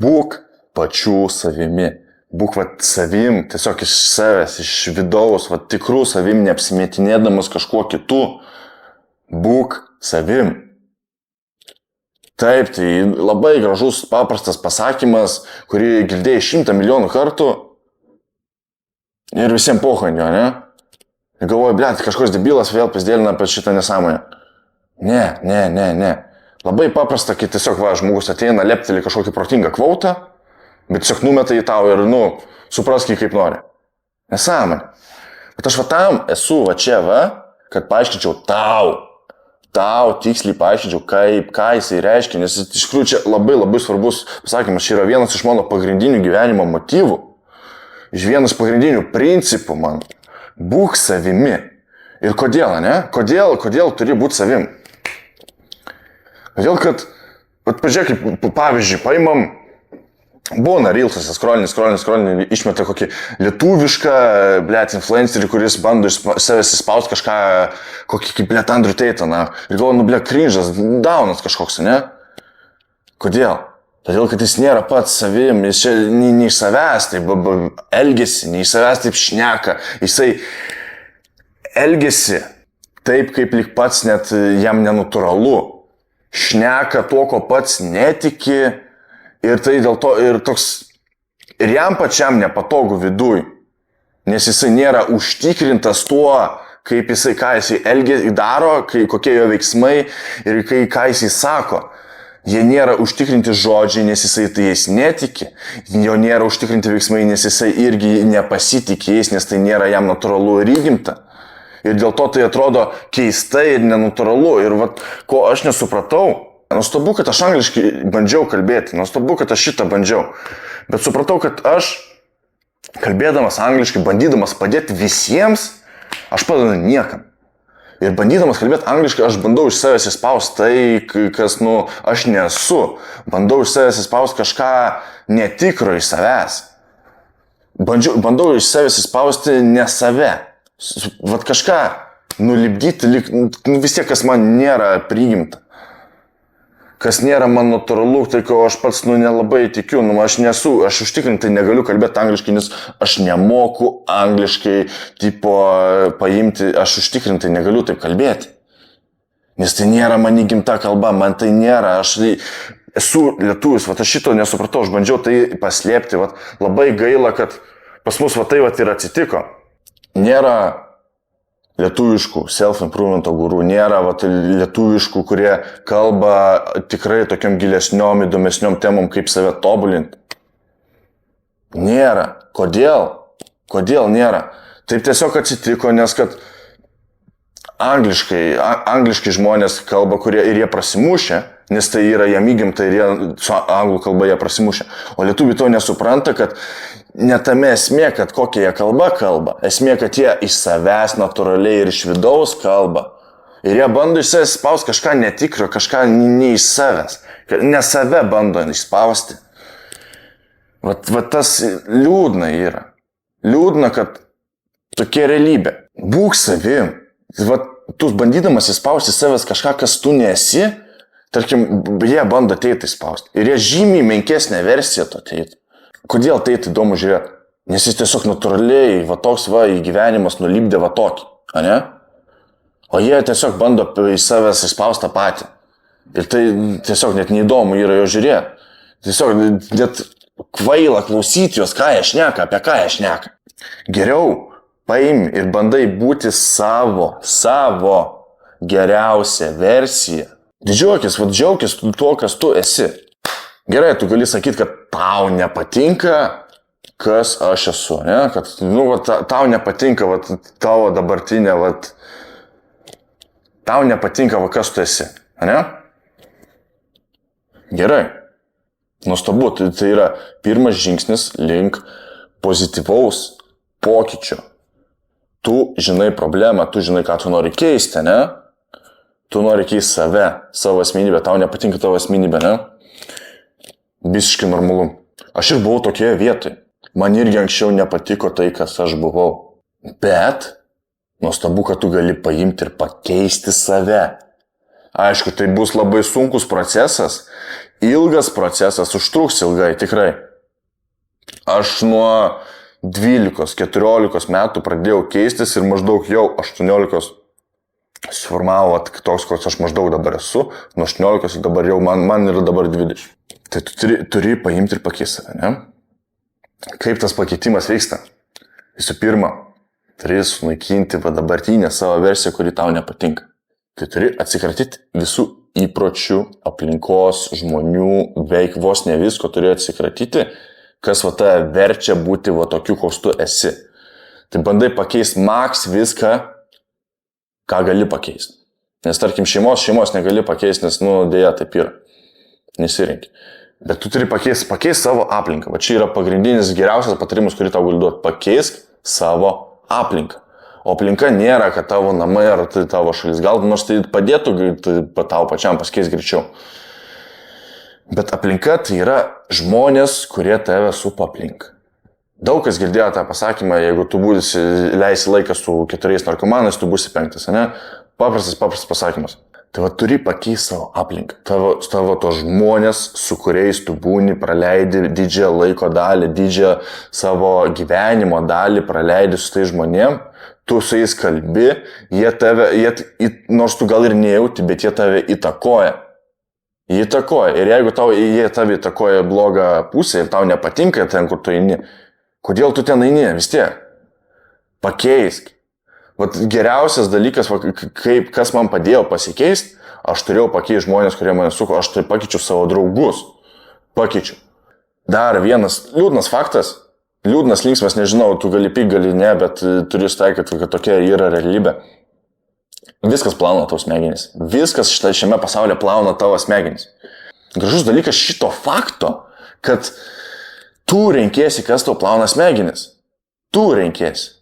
Būk pačių savimi. Būk savim, tiesiog iš savęs, iš vidaus, tikrų savim, neapsimetinėdamas kažkuo kitu. Būk savim. Taip, tai labai gražus, paprastas pasakymas, kurį girdėjai 100 milijonų kartų ir visiems pohanio, ne? Ir galvoju, blėt, kažkoks debilas vėl pizdėlina apie šitą nesąmonę. Ne. Labai paprasta, kai tiesiog žmogus ateina, lepteli kažkokį protingą kvautą, bet tiesiog numeta į tau ir, suprask jį kaip nori. Nesąmonė. Bet aš tam esu čia, kad paaiškinčiau tau tiksliai paaiškinčiau, ką jisai reiškia, nes iš tikrųjų čia labai svarbus pasakymas, čia yra vienas iš mano pagrindinių gyvenimo motyvų, iš vienas pagrindinių principų man. Būk savimi. Ir kodėl, ne? Kodėl turi būti savim? Todėl, kad, pažiūrėk, pavyzdžiui, paimam, būna reelsuose, scrollini, išmeta kokį lietuvišką, influencerį, kuris bando iš savęs įspaust kažką, kokį kaip Andrew Tate, ir galvoju, cringe'as, downas kažkoks, ne? Kodėl? Todėl, kad jis nėra pats savim, jis čia nei iš savęs taip elgesi, nei iš savęs taip šneka, jisai elgesi taip, kaip lyg pats net jam nenatūralu, šneka to, ko pats netiki, ir tai dėl to ir jam pačiam nepatogu viduj, nes jisai nėra užtikrintas tuo, kaip jisai, ką jisai daro, kokie jo veiksmai ir ką jisai sako. Jie nėra užtikrinti žodžiai, nes jisai tai jais netiki, jo nėra užtikrinti veiksmai, nes jisai irgi nepasitikė jais, nes tai nėra jam natūralu ir įgimta. Ir dėl to tai atrodo keistai ir nenatūralu. Ir ko aš nesupratau, nuostabu, kad aš angliškai bandžiau kalbėti, nuostabu, kad aš šitą bandžiau. Bet supratau, kad aš, kalbėdamas angliškai, bandydamas padėti visiems, aš padedu niekam. Ir bandydamas kalbėti angliškai, aš bandau iš savęs įspausti tai, kas, aš nesu. Bandau iš savęs įspausti kažką netikro iš savęs. Bandau iš savęs įspausti ne save. Kažką nulipdyti, vis tiek, kas man nėra prigimta. Kas nėra man natūralu, tai ko aš pats nelabai tikiu, aš užtikrintai negaliu kalbėti angliškai, nes aš nemoku angliškai paimti, aš užtikrintai negaliu taip kalbėti. Nes tai nėra man įgimta kalba, man tai nėra, aš esu lietuvis, aš šito nesupratau, aš bandžiau tai paslėpti, labai gaila, kad pas mus tai ir atsitiko. Nėra lietuviškų self-improvement gurų, nėra lietuviškų, kurie kalba tikrai tokiam gilesniom, įdomesniom temom, kaip save tobulinti. Nėra. Kodėl? Kodėl nėra? Taip tiesiog atsitiko, nes kad angliškai žmonės kalba, kurie ir jie prasimušė, nes tai yra jam įgimta ir jie su anglų kalba jie prasimušė. O lietuviai to nesupranta, kad ne tame esmė, kad kokia jie kalba. Esmė, kad jie iš savęs natūraliai ir iš vidaus kalba. Ir jie bando iš savęs spausti kažką netikro, kažką ne iš savęs. Ne save bando išspausti. Tas liūdna yra. Liūdna, kad tokia realybė. Būk savim. Tu bandydamas įspausti savęs kažką, kas tu nesi, tarkim, jie bando ateiti įspausti. Ir jie žymiai menkesnę versiją to ateiti. Kodėl tai įdomu žiūrėti? Nes jis tiesiog natūraliai, toks į gyvenimas nulipdė tokį, ne? O jie tiesiog bando į savęs įspausti tą patį. Ir tai tiesiog net neįdomu yra jo žiūrėti. Tiesiog net kvaila klausyti juos, ką jie šneka, apie ką jie šneka. Geriau paim ir bandai būti savo geriausią versiją. Džiaukis tuo, kas tu esi. Gerai, tu gali sakyti, kad tau nepatinka, kas aš esu, ne? Kad, tau nepatinka, tavo dabartinė, tau nepatinka, kas tu esi, ne? Gerai, nuostabu, tai yra pirmas žingsnis link pozityvaus pokyčio. Tu žinai problemą, tu žinai, ką tu nori keisti, ne? Tu nori keisti save, savo asmenybę, tau nepatinka tavo asmenybė, ne? Visiškai normalu. Aš ir buvau tokioje vietoje. Man irgi anksčiau nepatiko tai, kas aš buvau. Bet nuostabu, kad tu gali paimti ir pakeisti save. Aišku, tai bus labai sunkus procesas, ilgas procesas, užtruks ilgai, tikrai. Aš nuo 12-14 metų pradėjau keistis ir maždaug jau 18 suformavo toks, koks aš maždaug dabar esu, nuo 18 ir dabar jau man yra dabar 20. Tai tu turi paimti ir pakeisti save, ne? Kaip tas pakeitimas vyksta? Visų pirma, turi sunaikinti dabartinę savo versiją, kuri tau nepatinka. Tai turi atsikratyti visų įpročių, aplinkos, žmonių, veik vos ne visko turi atsikratyti, kas tave verčia būti tokiu, koks tu esi. Tai bandai pakeisti maks viską, ką gali pakeisti. Nes tarkim šeimos negali pakeisti, nes dėja taip yra. Nesirinki. Bet tu turi pakeisti savo aplinką. Va čia yra pagrindinis geriausias patarimas, kurį tau gali duoti. Pakeisk savo aplinką. O aplinka nėra, kad tavo namai ar tai tavo šalis. Gal nors tai padėtų tau pačiam pasikeisti greičiau. Bet aplinka tai yra žmonės, kurie tave supa aplink. Daug kas girdėjo tą pasakymą, jeigu tu leisi laiką su 4 narkomanais, tu būsi 5, ne? Paprastas pasakymas. Tai turi pakeisti savo aplinką. Tavo to žmonės, su kuriais tu būni, praleidi didžiąją laiko dalį, didžiąją savo gyvenimo dalį praleidi su tai žmonėm, tu su jais kalbi, nors tu gal ir nejauti, bet jie tave įtakoja. Ir jeigu jie tave įtakoja blogą pusę ir tau nepatinka ten, kur tu eini, kodėl tu ten eini? Vis tiek. Pakeisk. Geriausias dalykas, kas man padėjo pasikeisti, aš turėjau pakeisti žmonės, kurie mane suko, aš tai pakeičiu savo draugus. Pakeičiu. Dar vienas liūdnas faktas, liūdnas linksmas, nežinau, tu gali pyk, gali ne, bet turiu taikyti, kad tokia yra realybė. Viskas plauna tavo smegenys. Viskas šiame pasaulyje plauna tavo smegenys. Gražus dalykas šito fakto, kad tu renkiesi, kas tau plauna smegenis. Tu renkiesi.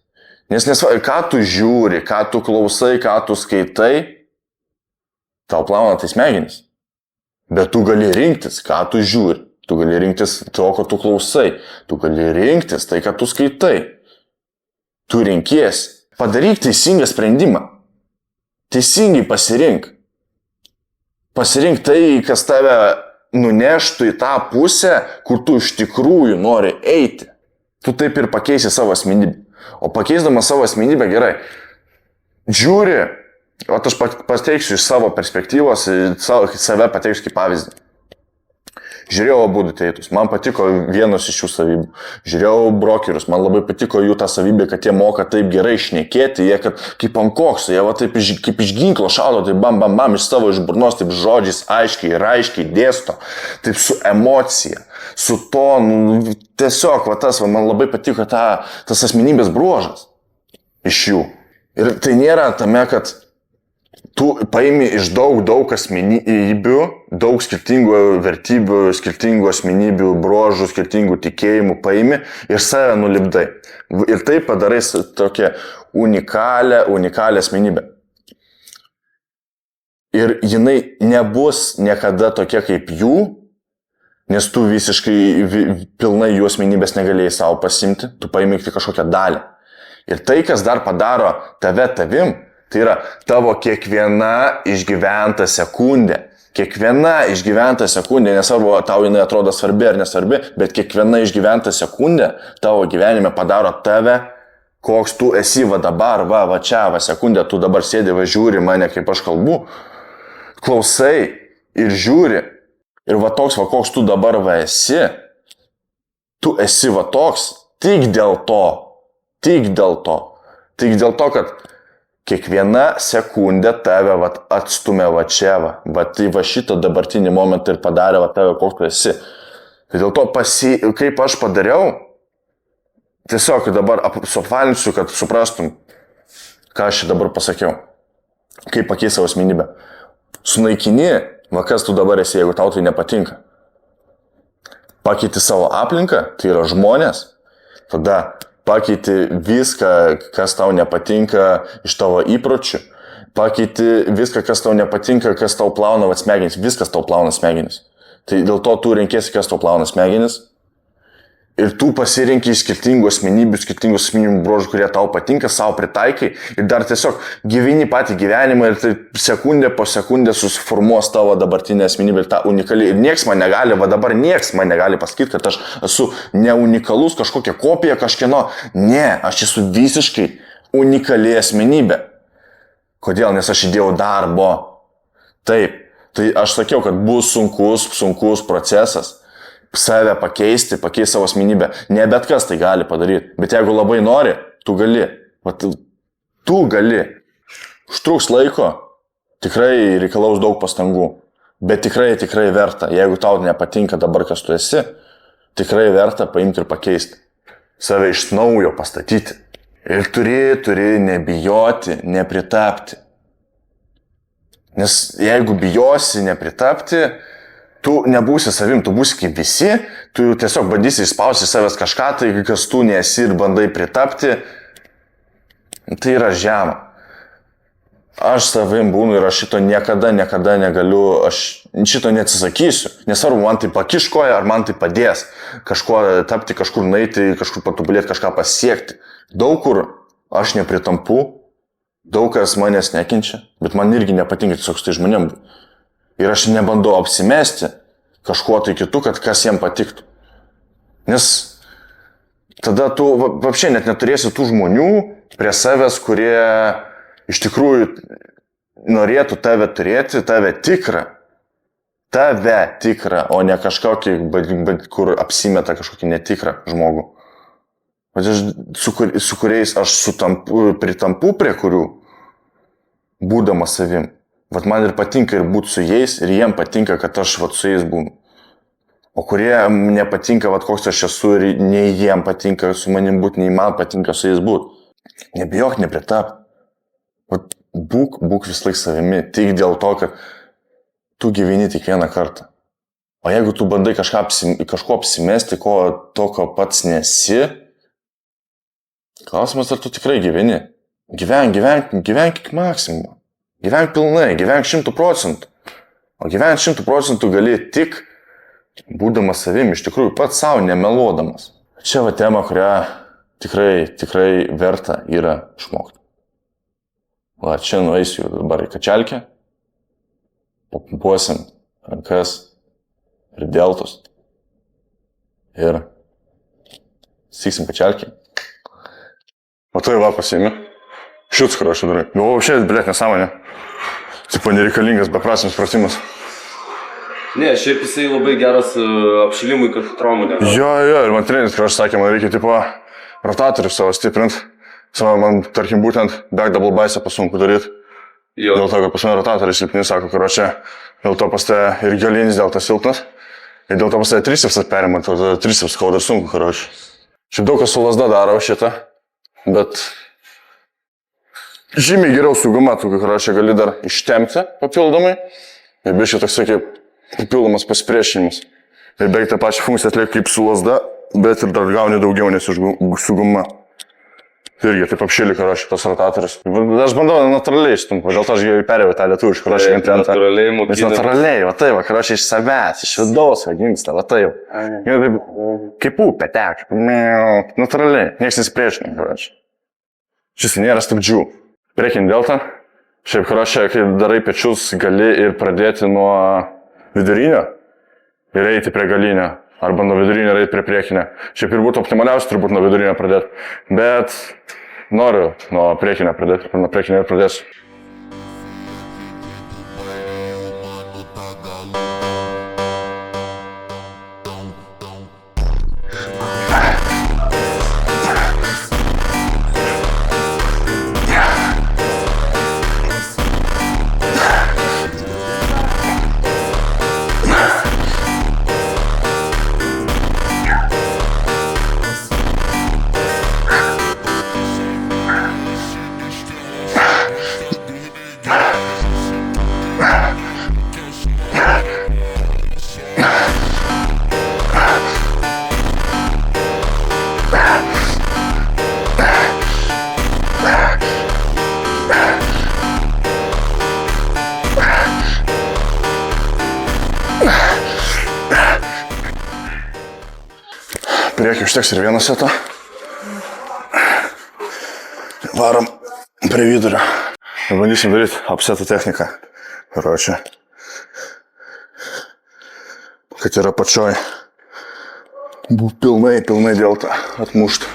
Nes ką tu žiūri, ką tu klausai, ką tu skaitai, tau plauna tai smegenis. Bet tu gali rinktis, ką tu žiūri. Tu gali rinktis to, ko tu klausai. Tu gali rinktis tai, ką tu skaitai. Tu renkiesi. Padaryk teisingą sprendimą. Teisingai pasirink. Pasirink tai, kas tave nuneštų į tą pusę, kur tu iš tikrųjų nori eiti. Tu taip ir pakeisi savo asmenybę. O pakeisdamas savo asmenybę gerai. Žiūri, aš pateiksiu iš savo perspektyvos, save pateiksiu kaip pavyzdį. Žiūrėjau abudu tėtus, man patiko vienos iš jų savybių. Žiūrėjau brokerius, man labai patiko jų tą savybę, kad jie moka taip gerai šnekėti, jie kaip ant kokso, jie taip kaip iš ginklo šaudo, taip bam, iš savo iš burnos, taip žodžiais aiškiai ir aiškiai dėsto, taip su emocija, su tonu, tiesiog man labai patiko tas asmenybės bruožas iš jų. Ir tai nėra tame, kad tu paimi iš daug asmenybių, daug skirtingų vertybių, skirtingų asmenybių, bruožų, skirtingų tikėjimų paimi ir save nulipdai. Ir tai padarai tokią unikalią asmenybę. Ir jinai nebus niekada tokia kaip jų, nes tu visiškai pilnai jų asmenybės negalėjai savo pasimti, tu paimi tik kažkokią dalį. Ir tai, kas dar padaro tave tavim, tai yra tavo kiekviena išgyventa sekundė. Kiekviena išgyventa sekundė, nesvarbu, tau jinai atrodo svarbi ar nesvarbi, bet kiekviena išgyventa sekundė tavo gyvenime padaro tave, koks tu esi dabar, sekundę, tu dabar sėdi, žiūri mane, kaip aš kalbu, klausai ir žiūri. Ir toks, koks tu dabar esi, tu esi toks tik dėl to, kad kiekviena sekundė tave atstumė čia, šitą dabartinį momentą ir padarė tave, koks tu esi. Tai dėl to, kaip aš padariau, tiesiog dabar suapvalinsiu, kad suprastum, ką aš dabar pasakiau. Kaip pakeisti savo asmenybę. Sunaikini, kas tu dabar esi, jeigu tau tai nepatinka. Pakeiti savo aplinką, tai yra žmonės, tada pakeiti viską, kas tau nepatinka iš tavo įpročių. Pakeiti viską, kas tau nepatinka, kas tau plauna smegenis. Viskas tau plauna smegenis. Tai dėl to tu renkiesi, kas tau plauna smegenis. Ir tu pasirinkai skirtingų asmenybių bruožų, kurie tau patinka, savo pritaikai ir dar tiesiog gyveni patį gyvenimą ir tai sekundė po sekundės susiformuos tavo dabartinė asmenybė ir ta unikali. Ir nieks man negali pasakyti, kad aš esu ne unikalus, kažkokia kopija kažkieno. Ne, aš esu visiškai unikali asmenybė. Kodėl? Nes aš įdėjau darbo. Taip, tai aš sakiau, kad bus sunkus procesas. Save pakeisti savo asmenybę. Ne bet kas tai gali padaryti. Bet jeigu labai nori, tu gali. Tu gali. Užtruks laiko, tikrai reikalaus daug pastangų. Bet tikrai verta. Jeigu tau nepatinka dabar, kas tu esi, tikrai verta paimti ir pakeisti. Save iš naujo pastatyti. Ir turi nebijoti, nepritapti. Nes jeigu bijosi nepritapti, tu nebūsi savim, tu būsi kaip visi, tu tiesiog bandysi išspausti savęs kažką, tai kas tu nesi ir bandai pritapti, tai yra žema. Aš savim būnu ir aš šito niekada negaliu, aš šito neatsisakysiu. Nesvarbu, man tai pakiškoja, ar man tai padės kažkuo tapti, kažkur nueiti, kažkur patobulėti, kažką pasiekti. Daug kur aš nepritampu, daug kas manęs nekenčia, bet man irgi nepatinka tiesiog su tai žmonėm. Ir aš nebandau apsimesti kažkuo tai kitu, kad kas jiem patiktų. Nes tada tu vapšiai net neturėsi tų žmonių prie savęs, kurie iš tikrųjų norėtų tave turėti, tave tikrą, o ne kažkokį, kur apsimeta kažkokį netikrą žmogų. Su kuriais aš pritampu prie kurių, būdamas savim. Vat man ir patinka ir būti su jais, ir jiem patinka, kad aš su jais būnu. O kurie nepatinka, koks aš esu, ir nei jiem patinka su manim būti, nei man patinka su jais būti. Nebijok nepritapti. Būk vis laik savimi, tik dėl to, kad tu gyveni tik vieną kartą. O jeigu tu bandai kažko apsimesti, ko pats nesi, klausimas, ar tu tikrai gyveni. Gyvenk iki maksimumo. Gyvenk pilnai, gyvenk 100%. O gyvenk 100% gali tik būdamas savim, iš tikrųjų pats savo nemeluodamas. Čia tema, kurią tikrai verta yra išmokti. Čia nueisiu dabar į kačialkę, papumpuosim rankas ir deltus ir stiksim kačialkę. Matai, pasiimi. Šiuts, хорошо, darai. Вообще, nesąmonė. Tipo nereikalingas, beprasmis pratimas. Ne, šiaip jisai labai geras apšilimui, kad traumų nėra. Jo, ir man treneris, kai aš sakė, man reikia rotatorių savo stiprinti. Man, tarkim, būtent back double bicep pasunku daryti. Dėl to, kad pas mane rotatoriai silpni, sako, dėl to pas te ir galinis dėl to silpnas. Ir dėl to pas te tricepsas perimant, triceps skauda sunku, Šiaip daug kas su lasda daro šitą, bet žymiai geriau su guma, tu gali dar ištempti papildomai. Ir biškai toks kaip papildomas pasipriešinimas. Ir beveik tą pačią funkciją atlieka kaip su lasda, bet ir dar gauni daugiau nes su guma. Irgi taip apšilį, tas rotatorius. Aš bandau natūraliai išstumti, dėl to aš perėjau tą lietuvišką, natūraliai mokiniu. Nes natūraliai, iš savęs, iš vidaus gimsta, kaip upė tek, natūraliai, nieks nesipriešina, Šis nėra stabdžių. Priekinį deltą, šiaip, kai darai pečius, gali ir pradėti nuo vidurinio ir eiti prie galinio, arba nuo vidurinio ir eiti prie priekinio. Šiaip ir būtų optimaliausia turbūt nuo vidurinio pradėti, bet noriu nuo priekinio pradėti, nuo priekinio ir pradėsiu. Priekį užteks ir vieną setą. Varom prie vidurio. Ir bandysim daryti apsetų techniką. Karočią. Kad yra pačioj. Buvo pilnai delta atmušt.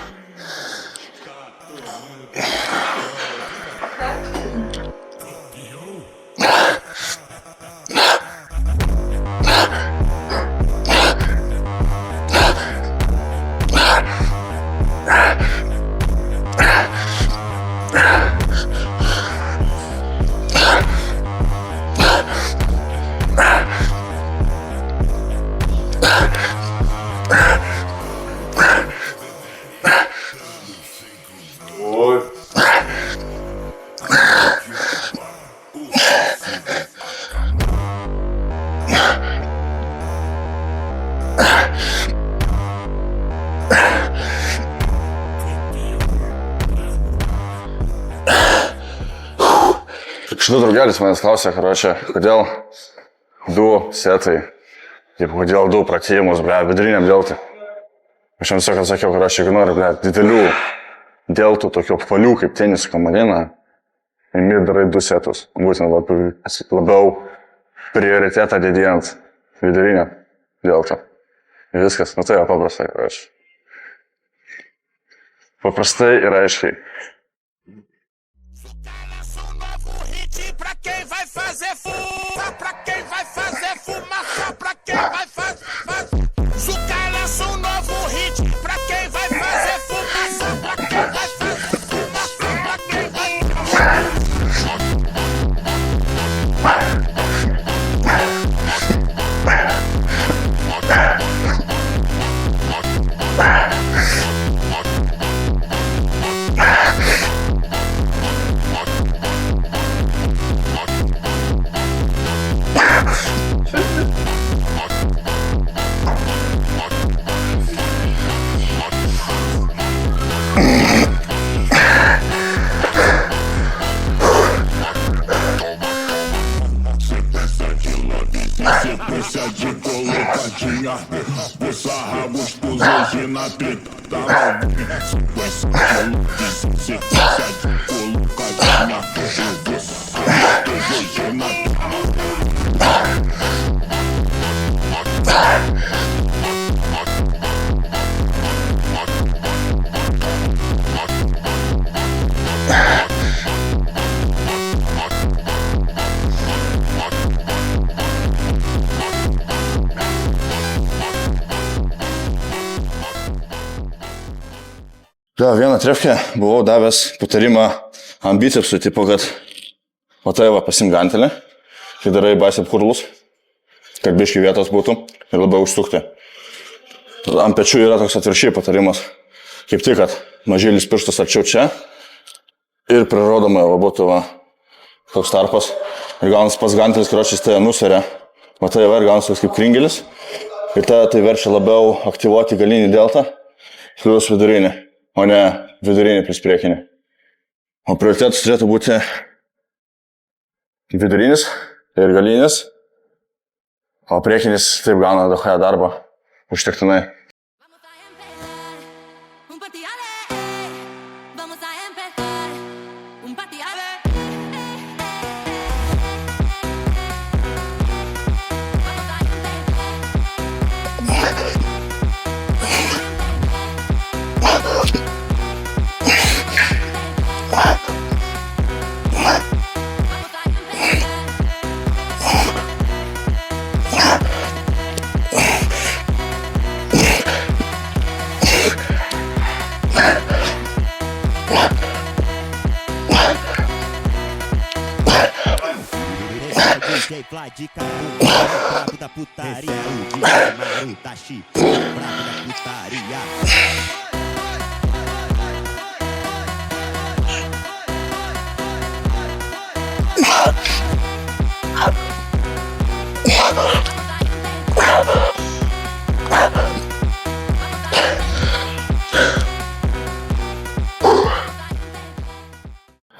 Šitą draugelis manęs klausė, karočią, kodėl 2 setai, kodėl 2 pratėjimus, viduriniam deltai. Aš jam tiesiog atsakiau, karočią, jeigu nori, didelių deltų, tokių apvalių kaip tenisų kamuolina, imi darai 2 setus. Būtent labiau prioritetą didėjant vidurinę deltą. Ir viskas, tai yra paprastai, karočią. Paprastai ir aiškiai. Pra quem vai fazer fumaça, pra quem vai fazer fumaça, pra quem vai fazer. Zuka lança novo hit, pra quem vai fazer fumaça, pra quem vai fazer fumaça, pra quem vai. Sequência de colocadinha, vou sarrar gostoso hoje na treta da novinha. Sequência de colocadinha, vou sarrar gostoso hoje na Vieną trefkę buvau davęs patarimą ant bicepsų, tipo, kad matai va pasim gantelį, kai darai bicep curlus, kad biškai vietos būtų ir labiau užsukti. Ant pečių yra toks atviršiai patarimas, kaip tik, kad mažylis pirštas arčiau čia ir prirodomai va būtų va toks tarpas ir gaunas pas gantelis, karočiais tai nusveria, matai va ir gaunas toks kaip kringelis ir tai verčia labiau aktyvuoti galinį deltą plus vidurinį. O ne vidurinį plus priekinį. O prioritetas turėtų būti vidurinis ir galinis, o priekinis taip gauna daug darbą užtektinai. Fly de carro, brabo da putaria, o DJ Marutashi, brabo da putaria.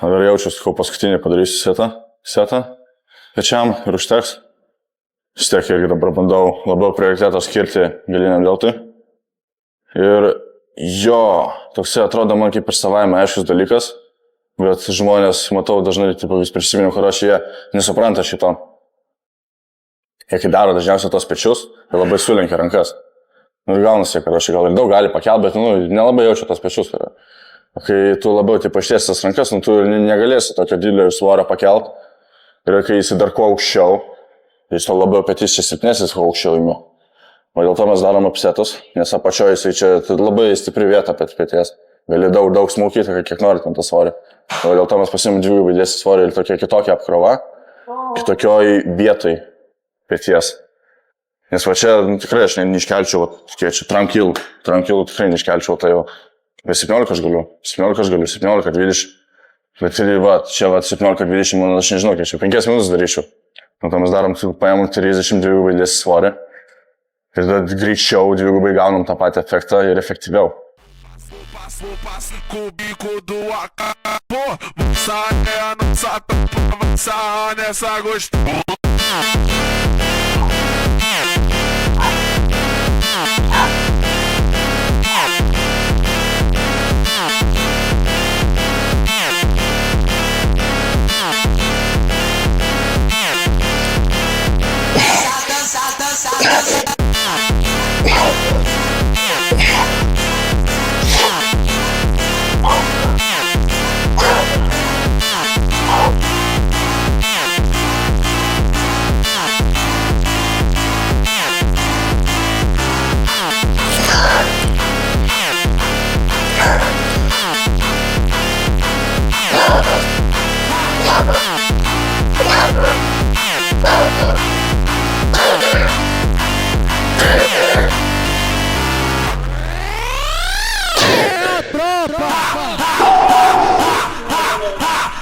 Dabar jaučiuosi, kol paskutinį padarysiu setą pečiam ir užteks. Vis tiek irgi dabar bandau labiau prioritetą skirti galiniam deltui. Ir jo, toksai atrodo man kaip ir savaime aiškus dalykas, bet žmonės, matau, dažnai tipo, vis prisimenu, karočiui, jie nesupranta šito. Jie kai daro dažniausiai tos pečius, jie labai sulenkia rankas. Ir gaunasi, karočiui, gal ir daug gali pakelti, bet nelabai jaučia tos pečius. Kai tu labiau ištiesi tas rankas, tu negalėsi tokio didelio svorio pakelti. Ir kai jis dar kuo aukščiau, jis to labiau petys čia silpnesnis, kuo aukščiau įmiu. O dėl to mes darom upsetus, nes apačioje jisai čia labai stipri vieta peties. Gali daug smūkyti, kiek nori ten tą svorį. O dėl to mes pasimėm dvigubai didesnį svorį ir tokia kitokia apkrova, kitokioj vietoj peties. Nes va čia tikrai aš neiškelčiau, kiek čia trankilų tikrai neiškelčiau, tai jau 17 aš galiu, 17, 20. Bet ir va, čia va 17-20, man aš nežinau, kiek čia 5 minutės daryčiau. Nuo to mes darom, paėmam 32 didesnį svorį. Ir tada greičiau dvigubai gaunam tą patį efektą ir efektyviau. Passo com o bico do acabou. Sai a nossa tampa, avançar nessa gostosa.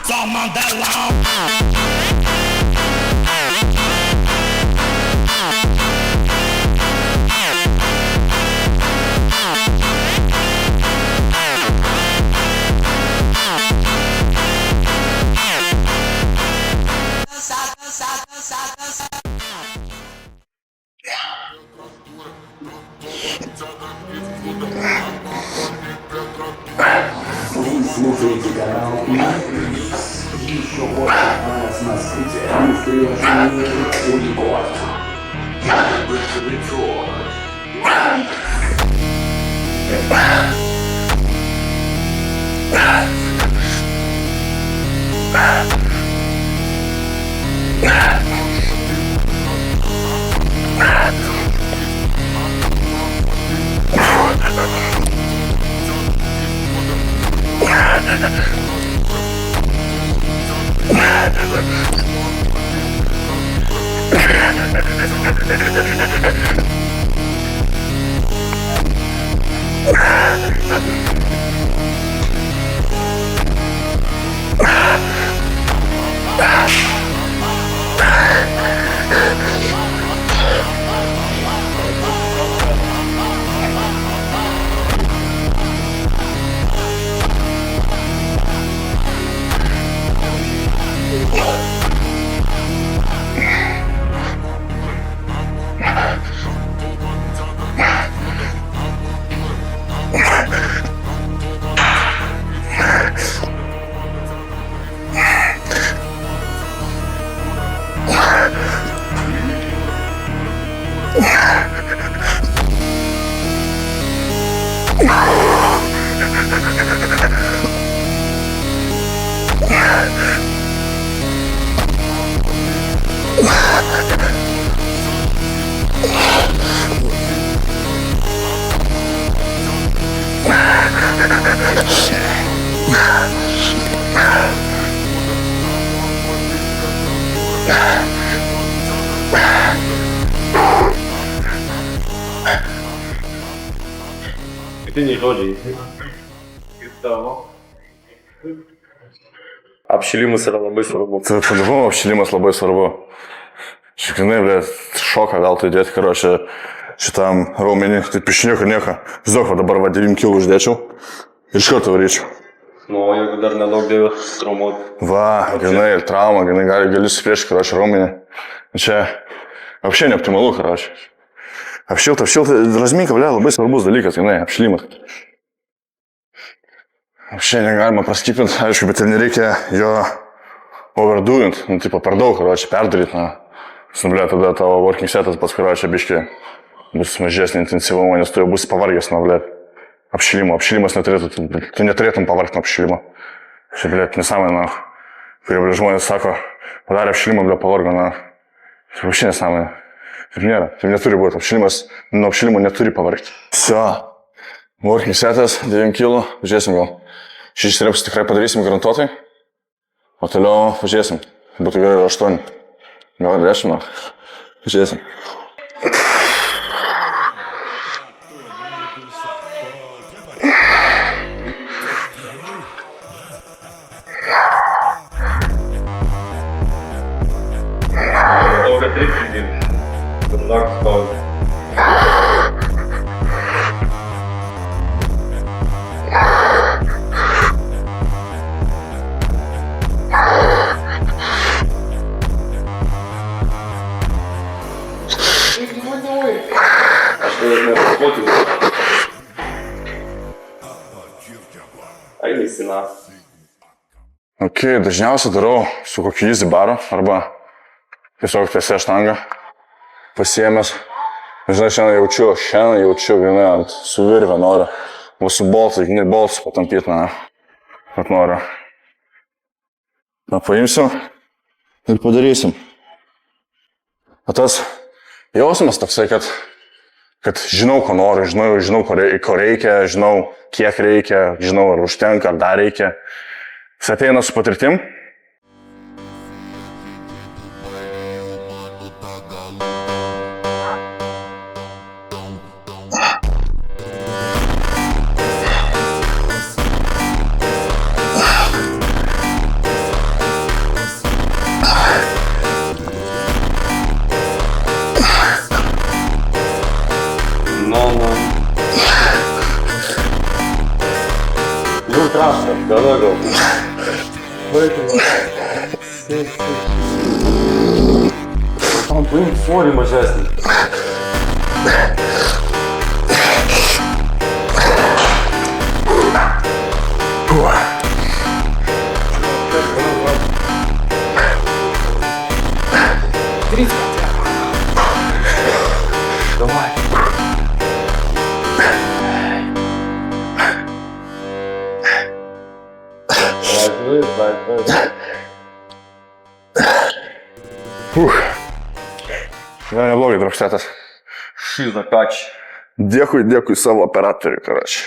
Só Mandelão. Paskutiniai žodžiai. Kaip tavo? Apšilimas yra labai svarbu. Tai padavumo apšilimas labai svarbu. Šikinai, bet šoką veltui dėti, karočią šitam raumenį, tai pišiniuką nieko. Žinok, dabar 9 kilų uždėčiau ir iš karto varyčiau. Nu, jeigu dar nedaug dėvės traumuoti. Va, grinai ir trauma, grinai gali supriešti, karočią raumenį. Čia apšiai neoptimalu, karočią. Apšilta, razminka, ble, labai svarbus dalykas, jinai, apšilimas. Šiandien galima praskipinti, aišku, bet ir nereikia jo overdoint, nu, tipo, per daug, čia perdaryti, na. Ble, tada tavo working setas pats, čia biški bus mažesnį intensyvumą, nes tu jau būsi pavargęs nuo, ble, apšilimo. Apšilimas neturėtų, tu neturėtum pavargti nuo apšilimo. Čia, ble, nesąmonė, na, kurie, ble, žmonės sako, padarė apšilimą, ble, pavargo, na. Tai šiandien nesąmonė. Taip nėra, taip neturi būti, apšilimas, nuo apšilimo neturi pavargti. Vso, working setas, 9 kg, žiūrėsim gal. 6 reps tikrai padarysim garantuotai, o toliau pažiūrėsim, būtų gerai 8, gal 10, pažiūrėsim. Tokia 3 kad naktį spaudė. Aš tai nepaspotiu. Eina įsina. Ok, dažniausiai darau su kokiu easy baru arba tiesiog tiesia štangą pasiėmęs. Žinai, šiandien jaučiu vieną su virvę noriu. Va su boltu, ignit boltus patampyt, na. Bet noriu. Na, paimsiu ir padarysim. O tas jausmas toksai, kad žinau, ko noriu, žinau, ko reikia, žinau, kiek reikia, žinau, ar užtenka, ar dar reikia. Jis ateina su patirtim. Jau traška, gana gal. Tam paimk svorį mažesnį. Давай. Ja, neblogai, drokstetas. Šizą kač. Dėkui savo operatoriui, karoči.